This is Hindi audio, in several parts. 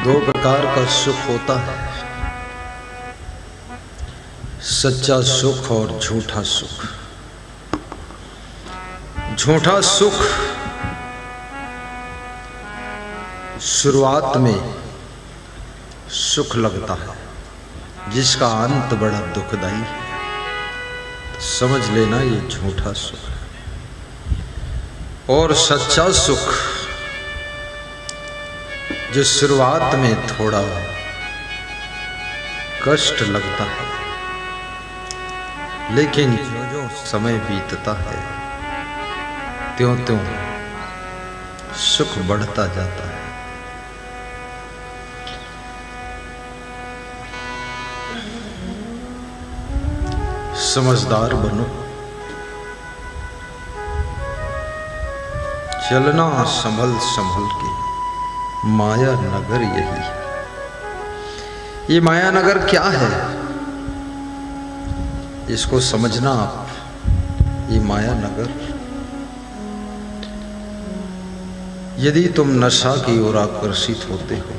दो प्रकार का सुख होता है, सच्चा सुख और झूठा सुख। झूठा सुख शुरुआत में सुख लगता है, जिसका अंत बड़ा दुखदाई है। समझ लेना ये झूठा सुख है। और सच्चा सुख जो शुरुआत में थोड़ा कष्ट लगता है, लेकिन जो समय बीतता है त्यों त्यों सुख बढ़ता जाता है। समझदार बनो, चलना संभल संभल के। माया नगर यही है। ये माया नगर क्या है, इसको समझना आप। ये माया नगर, यदि तुम नशा की ओर आकर्षित होते हो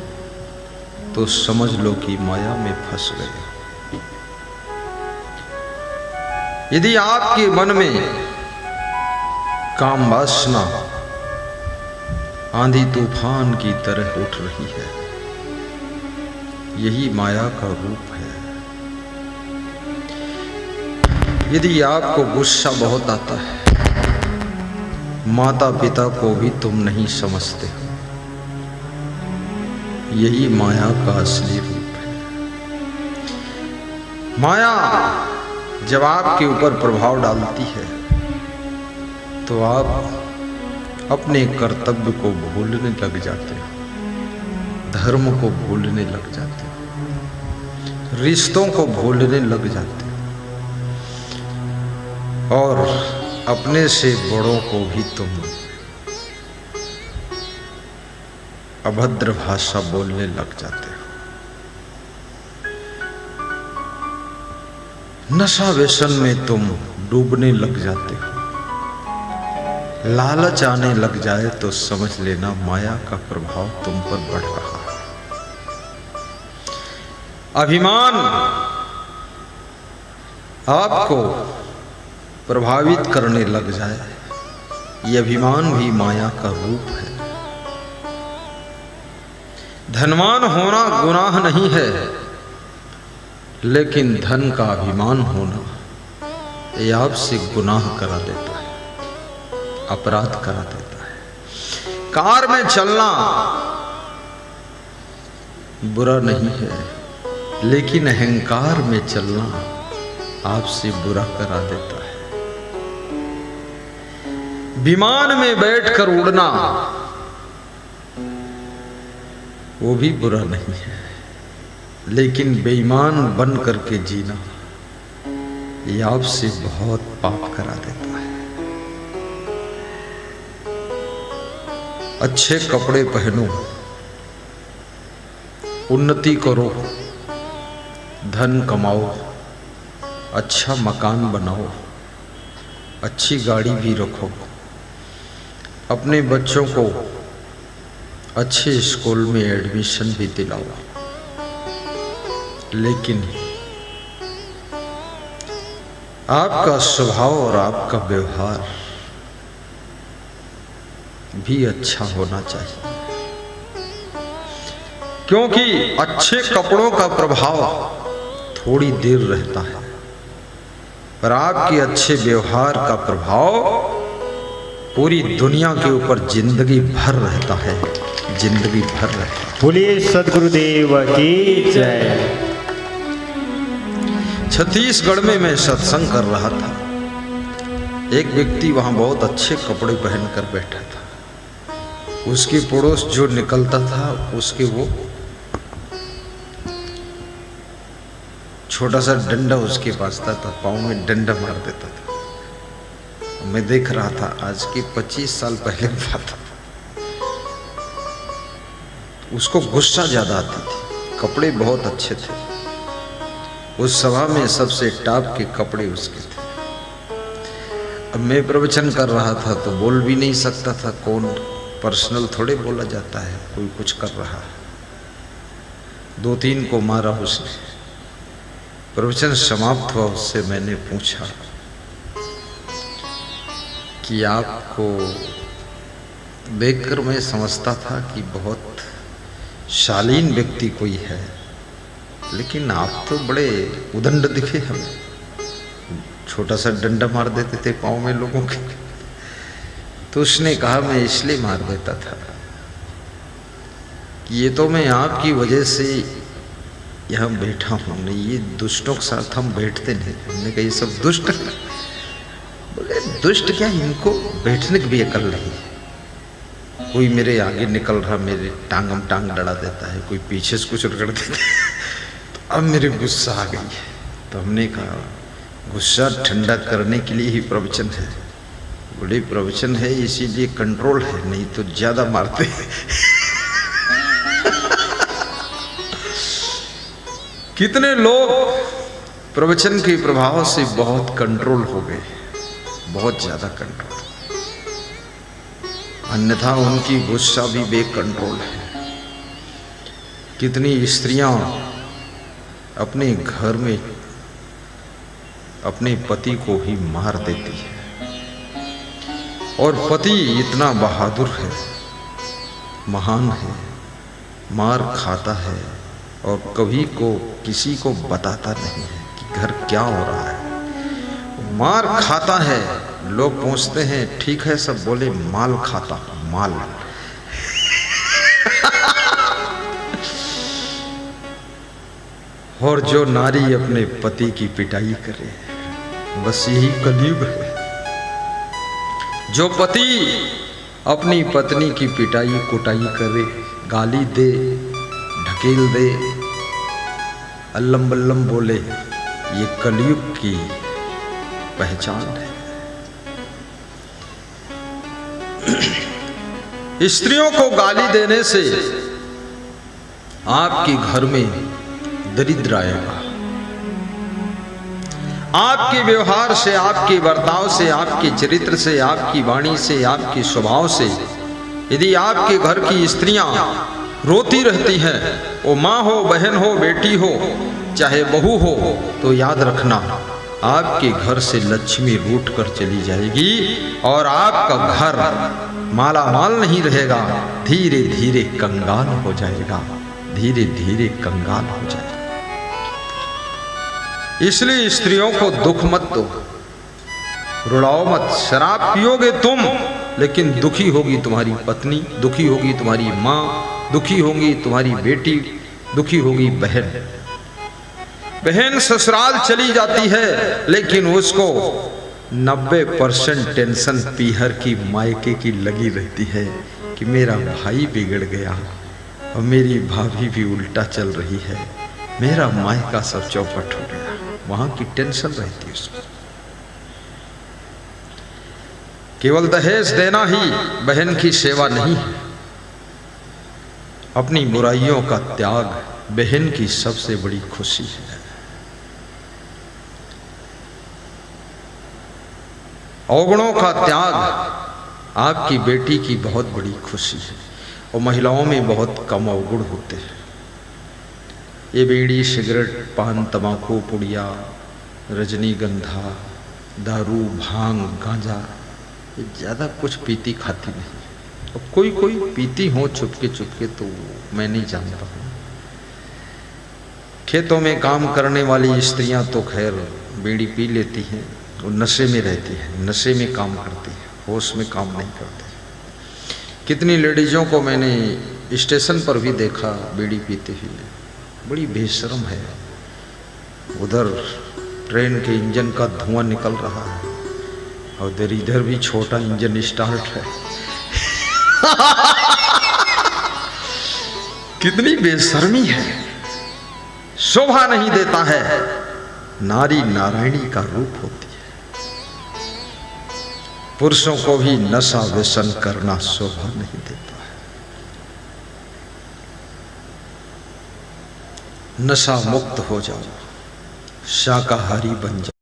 तो समझ लो कि माया में फंस गए। यदि आपके मन में काम वासना आंधी तूफान की तरह उठ रही है, यही माया का रूप है। यदि आपको गुस्सा बहुत आता है, माता पिता को भी तुम नहीं समझते हो, यही माया का असली रूप है। माया जब आपके ऊपर प्रभाव डालती है तो आप अपने कर्तव्य को भूलने लग जाते हो, धर्म को भूलने लग जाते हो, रिश्तों को भूलने लग जाते हो, और अपने से बड़ों को भी तुम अभद्र भाषा बोलने लग जाते हो। नशा व्यसन में तुम डूबने लग जाते हो। लालच आने लग जाए तो समझ लेना माया का प्रभाव तुम पर बढ़ रहा है। अभिमान आपको प्रभावित करने लग जाए, ये अभिमान भी माया का रूप है। धनवान होना गुनाह नहीं है, लेकिन धन का अभिमान होना ये आपसे गुनाह करा देता है, अपराध करा देता है। कार में चलना बुरा नहीं है, लेकिन अहंकार में चलना आपसे बुरा करा देता है। विमान में बैठकर उड़ना वो भी बुरा नहीं है, लेकिन बेईमान बन करके जीना ये आपसे बहुत पाप करा देता है। अच्छे कपड़े पहनो, उन्नति करो, धन कमाओ, अच्छा मकान बनाओ, अच्छी गाड़ी भी रखो, अपने बच्चों को अच्छे स्कूल में एडमिशन भी दिलाओ, लेकिन आपका स्वभाव और आपका व्यवहार भी अच्छा होना चाहिए। क्योंकि अच्छे कपड़ों का प्रभाव थोड़ी देर रहता है, पर आपके अच्छे व्यवहार का प्रभाव पूरी दुनिया के ऊपर जिंदगी भर रहता है, जिंदगी भर रहता है। बोलिए सद्गुरुदेव की जय। छत्तीसगढ़ में मैं सत्संग कर रहा था। एक व्यक्ति वहां बहुत अच्छे कपड़े पहनकर बैठा था। उसके पड़ोस जो निकलता था उसके वो छोटा सा डंडा उसके पास था, पाँव में डंडा मार देता था। मैं देख रहा था, आज की 25 साल पहले की बात था। उसको गुस्सा ज्यादा आती थी, कपड़े बहुत अच्छे थे। उस सभा में सबसे टॉप के कपड़े उसके थे। अब मैं प्रवचन कर रहा था तो बोल भी नहीं सकता था, कौन पर्सनल थोड़े बोला जाता है, कोई कुछ कर रहा है। 2-3 को मारा उसने। प्रवचन समाप्त हुआ, उससे मैंने पूछा कि आपको देखकर मैं समझता था कि बहुत शालीन व्यक्ति कोई है, लेकिन आप तो बड़े उदंड दिखे हमें। छोटा सा डंडा मार देते थे पाँव में लोगों के। तो उसने कहा मैं इसलिए मार देता था कि ये तो मैं आपकी वजह से यहाँ बैठा हूँ, नहीं ये दुष्टों के साथ हम बैठते नहीं। हमने कहा ये सब दुष्ट। बोले दुष्ट क्या, इनको बैठने की भी अकल नहीं। कोई मेरे आगे निकल रहा, मेरे टांगम टांग लड़ा देता है, कोई पीछे से कुछ रगड़ देता है। तो अब मेरे गुस्सा आ गई है। तो हमने कहा गुस्सा ठंडा करने के लिए ही प्रवचन है। बड़े प्रवचन है इसीलिए कंट्रोल है, नहीं तो ज्यादा मारते हैं। कितने लोग प्रवचन के प्रभाव से बहुत कंट्रोल हो गए, बहुत ज्यादा कंट्रोल, अन्यथा उनकी गुस्सा भी बेकंट्रोल है। कितनी स्त्रियां अपने घर में अपने पति को ही मार देती है, और पति इतना बहादुर है, महान है, मार खाता है और कभी को किसी को बताता नहीं है कि घर क्या हो रहा है। मार खाता है, लोग पूछते हैं ठीक है, सब बोले माल खाता, माल। और जो नारी अपने पति की पिटाई करे, बस यही कलयुग है। जो पति अपनी पत्नी की पिटाई कुटाई करे, गाली दे, ढकेल दे, अल्लम बल्लम बोले, ये कलयुग की पहचान है। स्त्रियों को गाली देने से आपके घर में दरिद्र आएगा। आपके व्यवहार से, आपके बर्ताव से, आपके चरित्र से, आपकी वाणी से, आपके स्वभाव से यदि आपके घर की स्त्रियां रोती रहती हैं, वो माँ हो, बहन हो, बेटी हो, चाहे बहू हो, तो याद रखना आपके घर से लक्ष्मी रूठ कर चली जाएगी और आपका घर माला माल नहीं रहेगा, धीरे धीरे कंगाल हो जाएगा, धीरे धीरे कंगाल हो जाएगा। इसलिए स्त्रियों को दुख मत दो, रुलाओ मत। शराब पियोगे तुम, लेकिन दुखी होगी तुम्हारी पत्नी, दुखी होगी तुम्हारी माँ, दुखी होगी तुम्हारी बेटी, दुखी होगी बहन। बहन ससुराल चली जाती है, लेकिन उसको 90% टेंशन पीहर की मायके की लगी रहती है कि मेरा भाई बिगड़ गया और मेरी भाभी भी उल्टा चल रही है, मेरा मायका सब चौपट हो गया। वहां की टेंशन रहती है उसको। केवल दहेज देना ही बहन की सेवा नहीं है। अपनी बुराइयों का त्याग बहन की सबसे बड़ी खुशी है। अवगुणों का त्याग आपकी बेटी की बहुत बड़ी खुशी है। और महिलाओं में बहुत कम अवगुण होते हैं। ये बीड़ी, सिगरेट, पान, तंबाकू, पुड़िया, रजनीगंधा, दारू, भांग, गांजा, ये ज़्यादा कुछ पीती खाती नहीं। और कोई कोई पीती हो चुपके चुपके, तो मैं नहीं जानता हूँ। खेतों में काम करने वाली स्त्रियां तो खैर बीड़ी पी लेती हैं, वो नशे में रहती है, नशे में काम करती है, होश में काम नहीं करती। कितनी लेडीज़ों को मैंने स्टेशन पर भी देखा बीड़ी पीते हुए, बड़ी बेशर्म है। उधर ट्रेन के इंजन का धुआं निकल रहा है और इधर भी छोटा इंजन स्टार्ट है। कितनी बेशर्मी है, शोभा नहीं देता है। नारी नारायणी का रूप होती है। पुरुषों को भी नशा व्यसन करना शोभा नहीं देता है। नशा मुक्त हो जाओ, शाकाहारी बन जाओ।